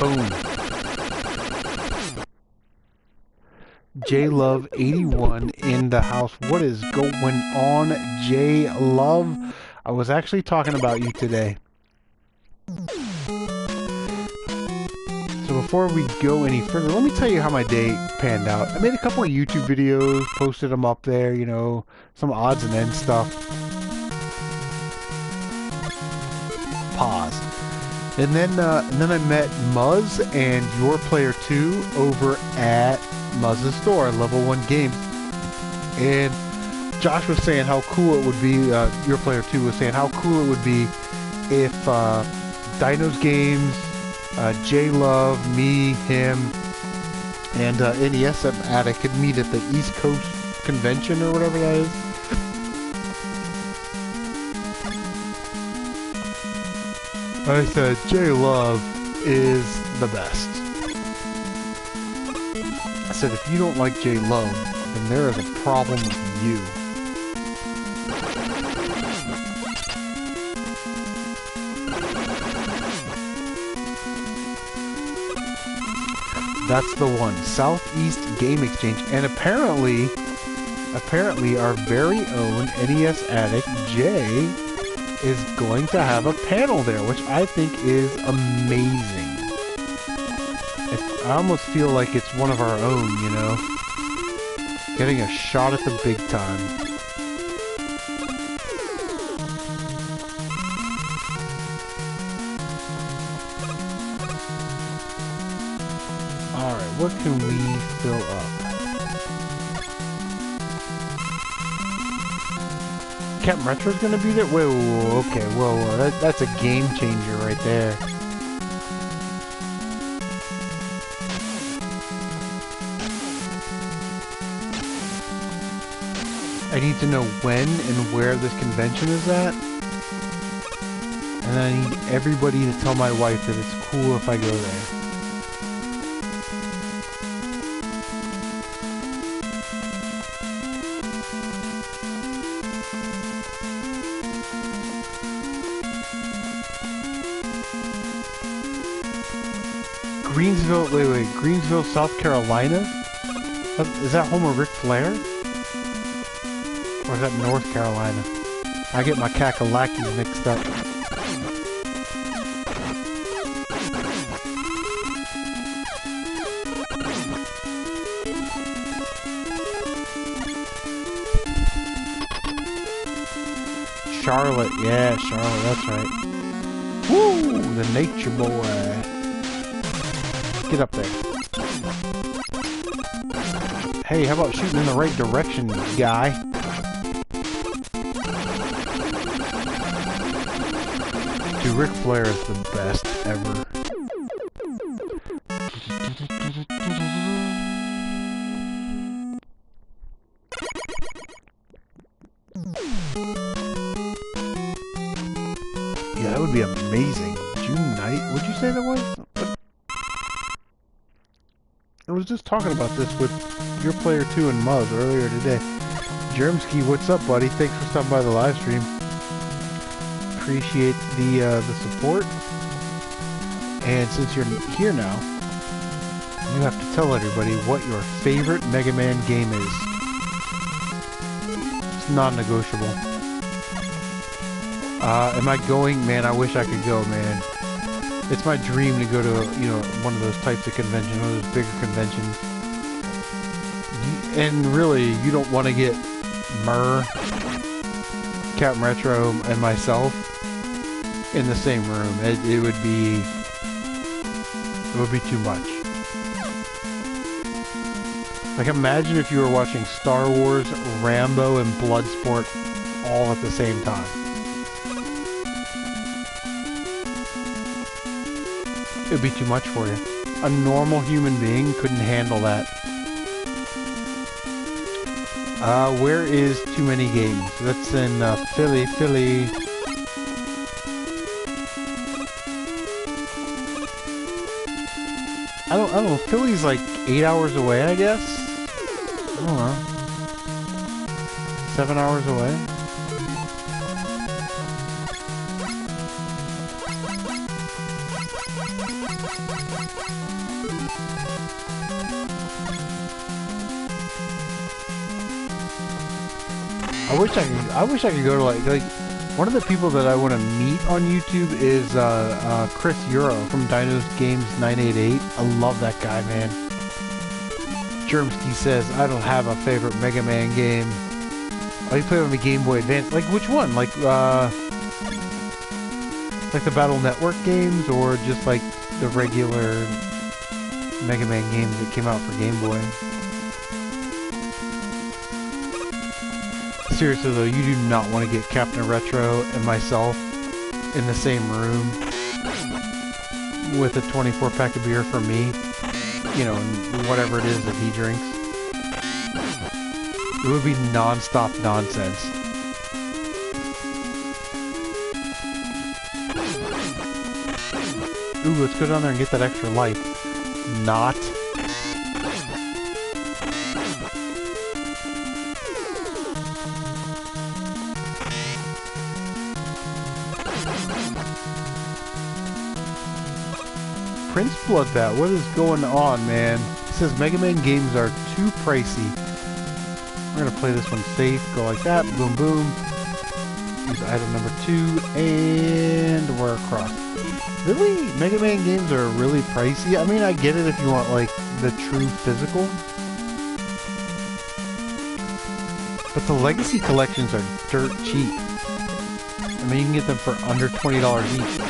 Boom. J-Love81 in the house. What is going on, J-Love? I was actually talking about you today. So before we go any further, let me tell you how my day panned out. I made a couple of YouTube videos, posted them up there, you know, some odds and ends stuff. Pause. And then I met Muzz and Your Player 2 over at Muzz's store, Level 1 Games. And Josh was saying how cool it would be, Your Player 2 was saying how cool it would be if Dino's Games, J-Love, me, him, and NES Addict could meet at the East Coast Convention or whatever that is. I said, J-Love is the best. I said, if you don't like J-Love, then there is a problem with you. That's the one. Southeast Game Exchange. And apparently our very own NES Addict, Jay, is going to have a panel there, which I think is amazing. I almost feel like it's one of our own, you know? Getting a shot at the big time. Alright, what can we fill up? CMRetro's gonna be there? Whoa, okay, whoa, that's a game changer right there. I need to know when and where this convention is at. And then I need everybody to tell my wife that it's cool if I go there. Greensville, South Carolina? Is that home of Ric Flair? Or is that North Carolina? I get my Kakalakis mixed up. Charlotte, yeah, Charlotte, that's right. Woo! The Nature Boy. Get up there. Hey, how about shooting in the right direction, guy? to Ric Flair is the best ever. Yeah, that would be amazing. June night? What'd you say that was? I was just talking about this with your player 2 and Muzz earlier today. Germski, what's up, buddy? Thanks for stopping by the live stream. Appreciate the support. And since you're here now, you have to tell everybody what your favorite Mega Man game is. It's non-negotiable. Am I going? Man, I wish I could go, man. It's my dream to go to, you know, one of those types of conventions, one of those bigger conventions. And really, you don't want to get CMRetro, and myself in the same room. It would be too much. Like, imagine if you were watching Star Wars, Rambo, and Bloodsport all at the same time. It would be too much for you. A normal human being couldn't handle that. Where is Too Many Games? That's in Philly. I don't know. Philly's like 8 hours away, I guess. I don't know. 7 hours away. I wish I could go to like one of the people that I want to meet on YouTube is Chris Euro from Dinos Games 988. I love that guy, man. Germski says I don't have a favorite Mega Man game. Oh, you play on the Game Boy Advance. Like which one? Like the Battle Network games, or just like the regular Mega Man games that came out for Game Boy? Seriously though, you do not want to get Captain Retro and myself in the same room with a 24-pack of beer for me, you know, and whatever it is that he drinks. It would be non-stop nonsense. Ooh, let's go down there and get that extra life. Not. Prince Bloodbat, what is going on, man? It says Mega Man games are too pricey. We're gonna play this one safe, go like that, boom boom. Use item number 2, and we're across. Really? Mega Man games are really pricey? I mean, I get it if you want, like, the true physical. But the Legacy collections are dirt cheap. I mean, you can get them for under $20 each.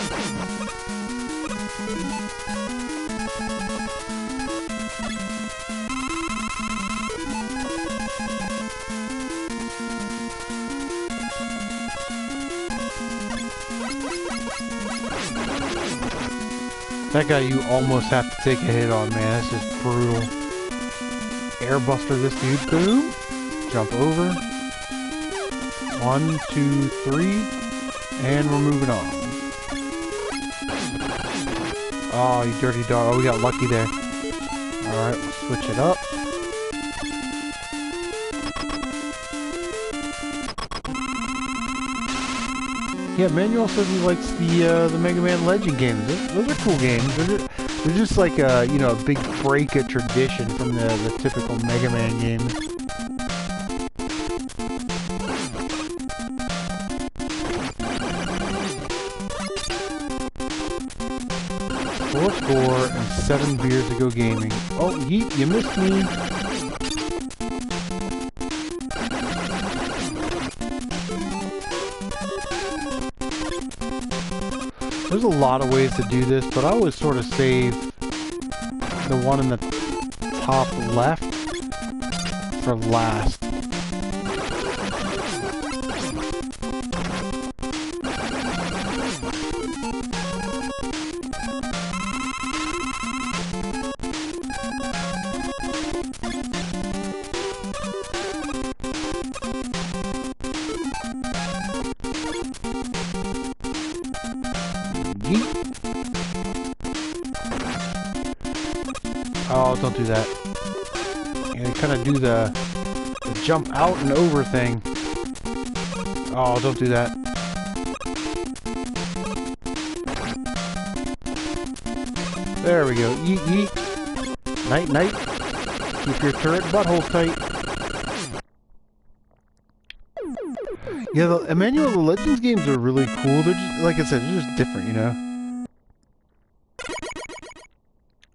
That guy you almost have to take a hit on, man. That's just brutal. Airbuster this dude. Boom. Jump over. 1, 2, 3. And we're moving on. Oh, you dirty dog. Oh, we got lucky there. Alright, we'll switch it up. Yeah, Manuel says he likes the Mega Man Legend games. Those are cool games. They're just like a, you know, a big break of tradition from the typical Mega Man games. Four score and 7 beers to go gaming. Oh, Yeet, you missed me. There's a lot of ways to do this, but I always sort of save the one in the top left for last. Oh, don't do that. And they kind of do the jump out and over thing. Oh, don't do that. There we go. Yeet, yeet. Night, night. Keep your turret buttholes tight. Yeah, the Emmanuel, the Legends games are really cool. They're just, like I said, they're just different, you know?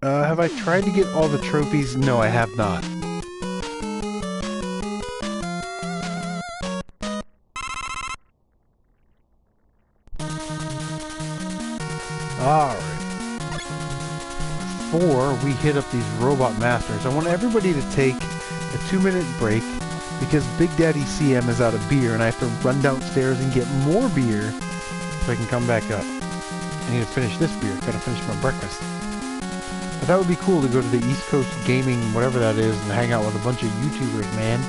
Have I tried to get all the trophies? No, I have not. Alright. Before we hit up these robot masters, I want everybody to take a 2-minute break because Big Daddy CM is out of beer and I have to run downstairs and get more beer so I can come back up. I need to finish this beer. Gotta finish my breakfast. But that would be cool to go to the East Coast Gaming, whatever that is, and hang out with a bunch of YouTubers, man.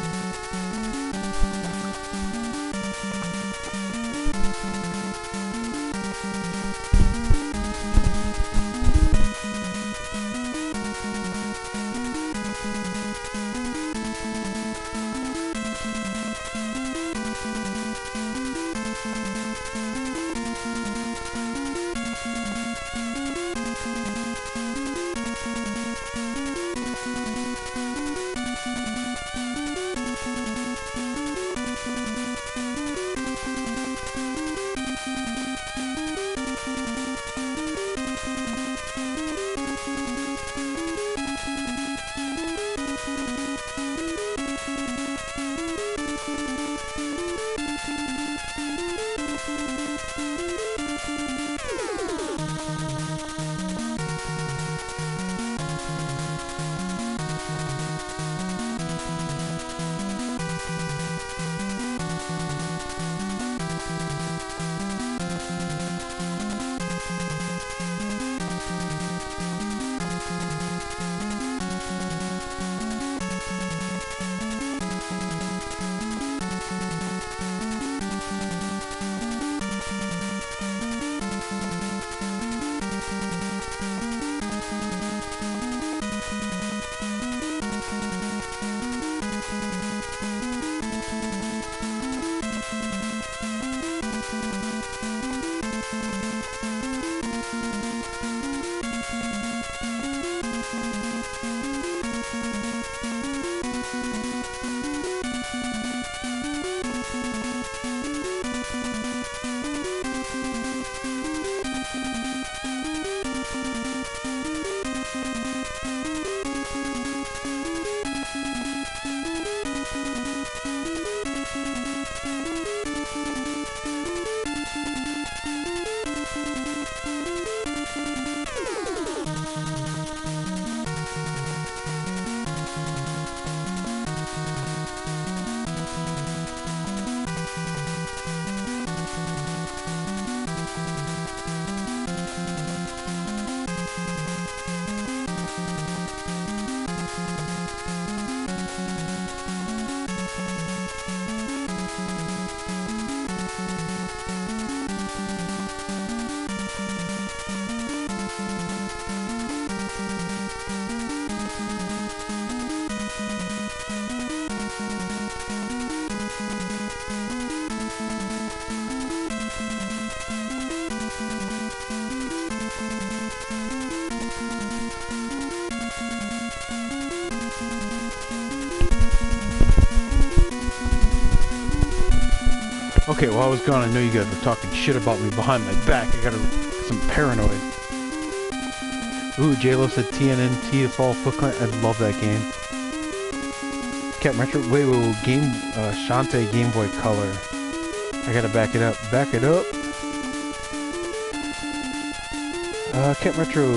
Okay, while I was gone, I know you guys were talking shit about me behind my back. I got some paranoid. Ooh, JLo said TNNT to Fall Foot Clan. I love that game. CMRetro, wait, game, Shantae Game Boy Color. I gotta back it up. Back it up. CMRetro,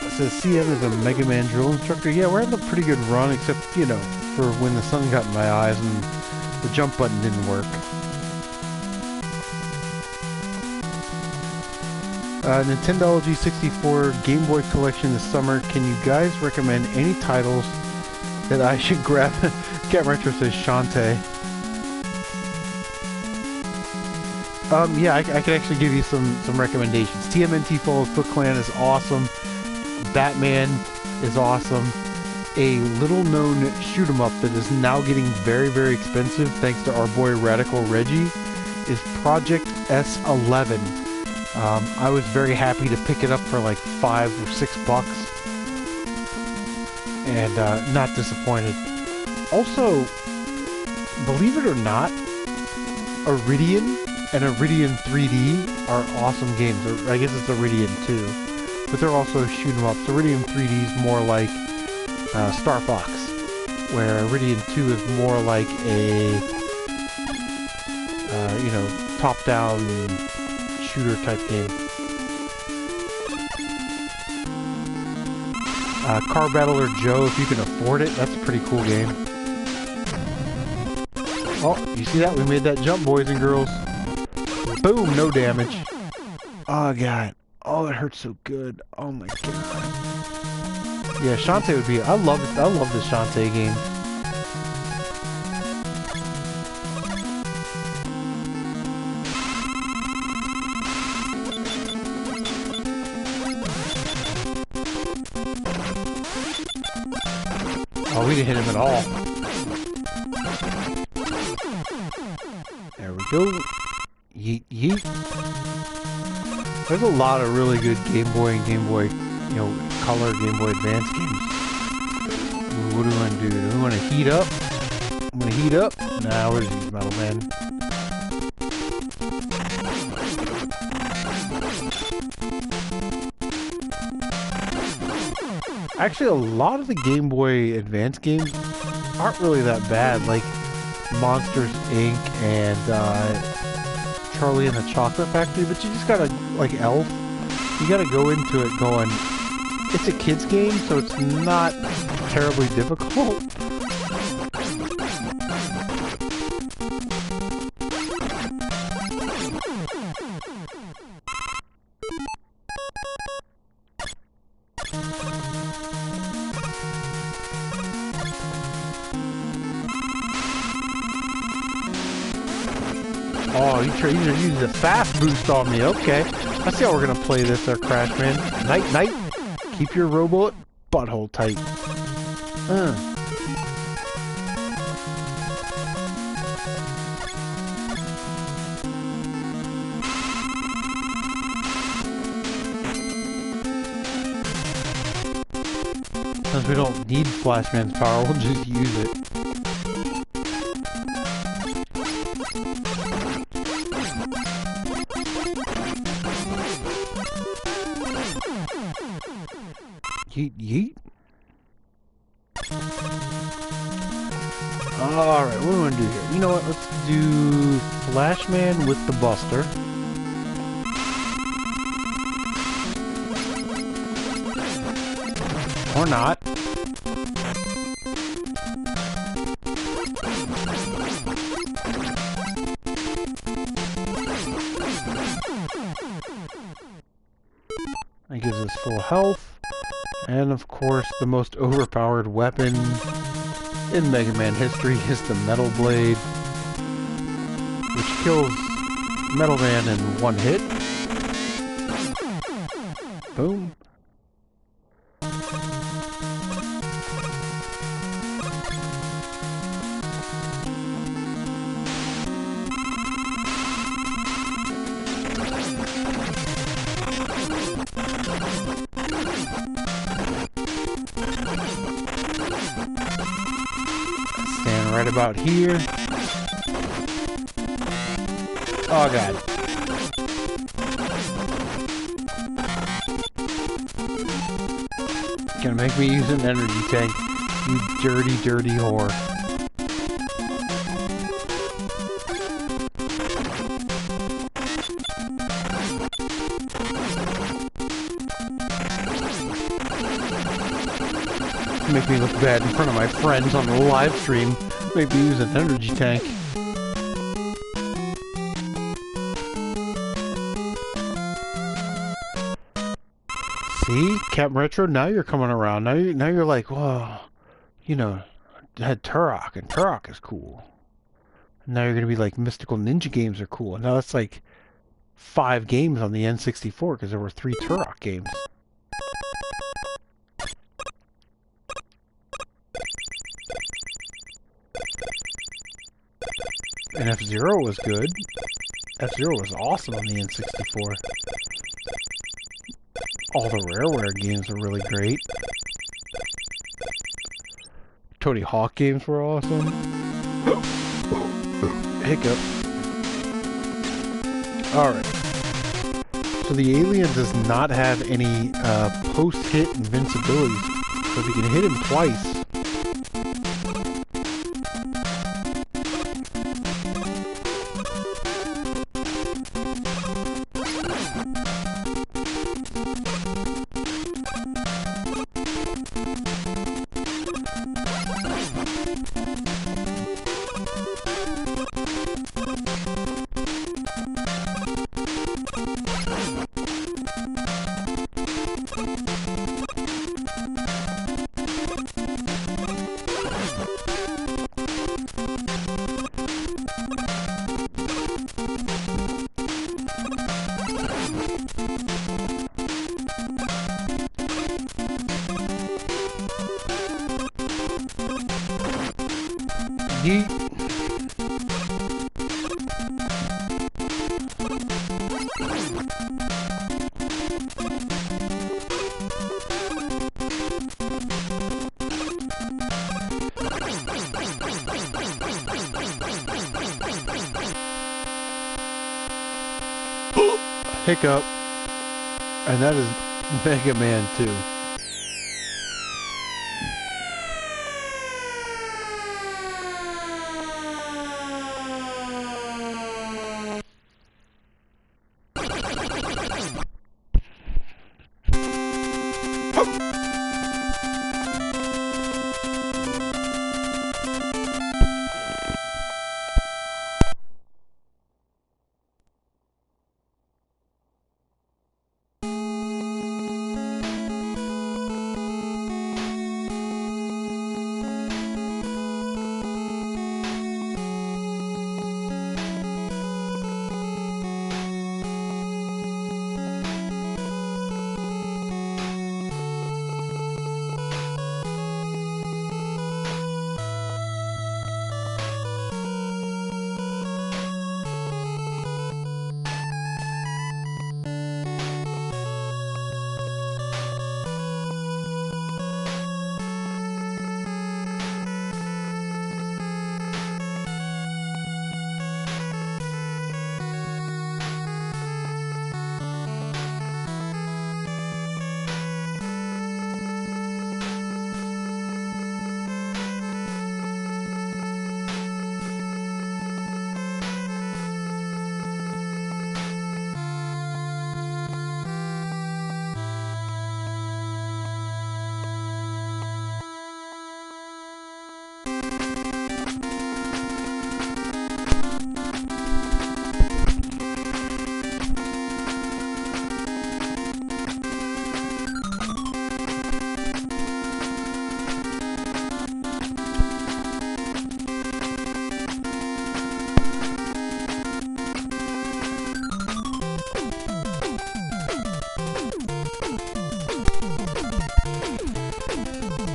says CM is a MegaMan drill instructor. Yeah, we're having a pretty good run, except, you know, for when the sun got in my eyes and the jump button didn't work. Nintendo G64 Game Boy Collection this summer. Can you guys recommend any titles that I should grab? CMRetro says Shantae. Yeah, I could actually give you some recommendations. TMNT Falls Foot Clan is awesome. Batman is awesome. A little-known shoot-'em-up that is now getting very, very expensive thanks to our boy Radical Reggie is Project S11. I was very happy to pick it up for like $5 or $6 and not disappointed. Also, believe it or not, Iridian and Iridian 3D are awesome games. Or I guess it's Iridian 2, but they're also shoot 'em ups. Iridian 3D is more like Star Fox, where Iridian 2 is more like a you know, top-down shooter type game. Car Battler Joe, if you can afford it, that's a pretty cool game. Oh, you see that? We made that jump, boys and girls. Boom, no damage. Oh, God. Oh, it hurts so good. Oh, my God. Yeah, Shantae would be... I love this Shantae game. Oh, we didn't hit him at all. There we go. Yeet, yeet. There's a lot of really good Game Boy and Game Boy, you know, Color, Game Boy Advance games. Ooh, what do we want to do? Do we want to heat up? I'm going to heat up? Nah, where's these Metal Man? Actually, a lot of the Game Boy Advance games aren't really that bad, like Monsters, Inc. and Charlie and the Chocolate Factory, but you just gotta, like Elf, you gotta go into it going, it's a kid's game, so it's not terribly difficult. Oh, you're using the fast boost on me. Okay. I see how we're going to play this there, Crashman. Night, night. Keep your robot butthole tight. Since we don't need Flashman's power, we'll just use it. Yeet, yeet. Alright, what do we want to do here? You know what? Let's do Flashman with the Buster. Or not. That gives us full health. And of course, the most overpowered weapon in Mega Man history is the Metal Blade, which kills Metal Man in one hit. Boom. Stand right about here. Oh god. Gonna make me use an energy tank, you dirty, dirty whore. Make me look bad in front of my friends on the live stream. Make me use an energy tank. See, CMRetro, now you're coming around. Now you're like, whoa, you know, I had Turok, and Turok is cool. And now you're gonna be like, Mystical Ninja games are cool. And now that's like 5 games on the N64 because there were 3 Turok games. And F-Zero was good. F-Zero was awesome on the N64. All the Rareware games were really great. Tony Hawk games were awesome. Hiccup. Alright. So the alien does not have any post-hit invincibility. So if you can hit him twice... Yeet. Hiccup. And that is MegaMan 2.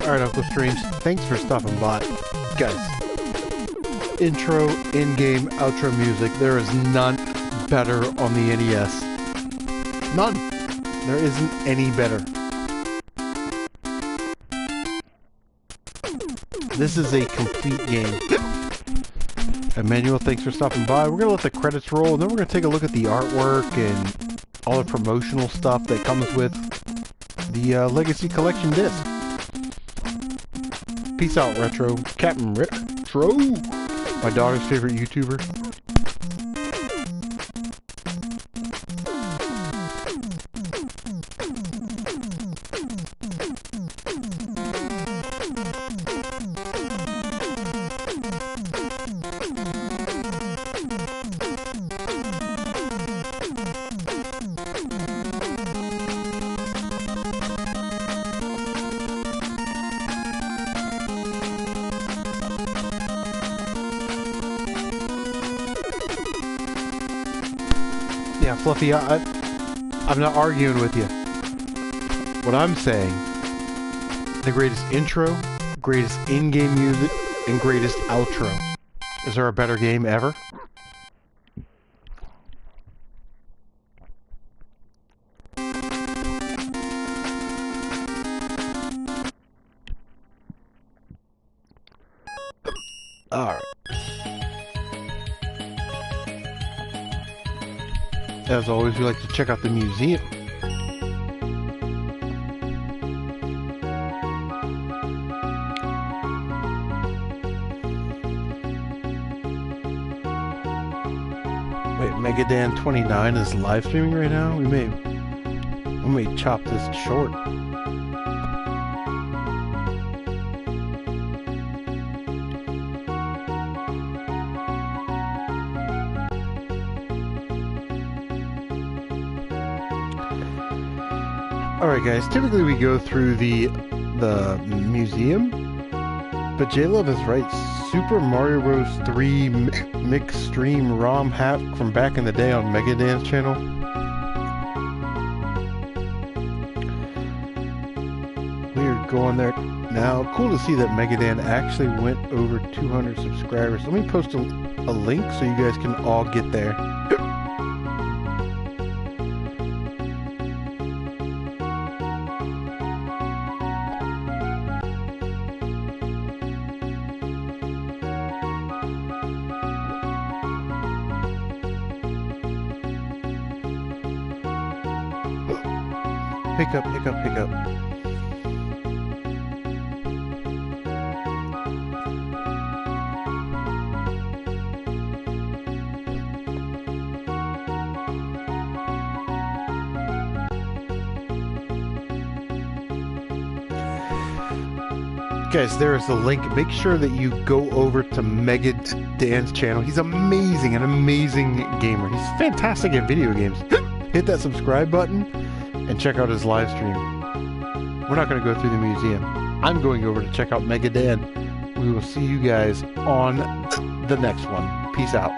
Alright, Uncle Streams, thanks for stopping by. Guys, intro, in-game, outro music, there is none better on the NES. None. There isn't any better. This is a complete game. Emmanuel, thanks for stopping by. We're going to let the credits roll, and then we're going to take a look at the artwork and all the promotional stuff that comes with the Legacy Collection disc. Peace out, Retro. Captain Retro! My daughter's favorite YouTuber. Yeah, Fluffy, I'm not arguing with you. What I'm saying, the greatest intro, greatest in-game music, and greatest outro. Is there a better game ever? Alright. As always, we like to check out the museum. Wait, Megadan 29 is live streaming right now? We may chop this short. Alright guys, typically we go through the museum, but J-Love is right. Super Mario Bros. 3 Mixed Stream ROM hack from back in the day on Megadan's channel. We're going there now. Cool to see that Megadan actually went over 200 subscribers. Let me post a link so you guys can all get there. Hiccup, hiccup, hiccup. Guys, there is a link. Make sure that you go over to MegaDan's channel. He's amazing, an amazing gamer. He's fantastic at video games. Hit that subscribe button and check out his live stream. We're not going to go through the museum. I'm going over to check out Megadan. We will see you guys on the next one. Peace out.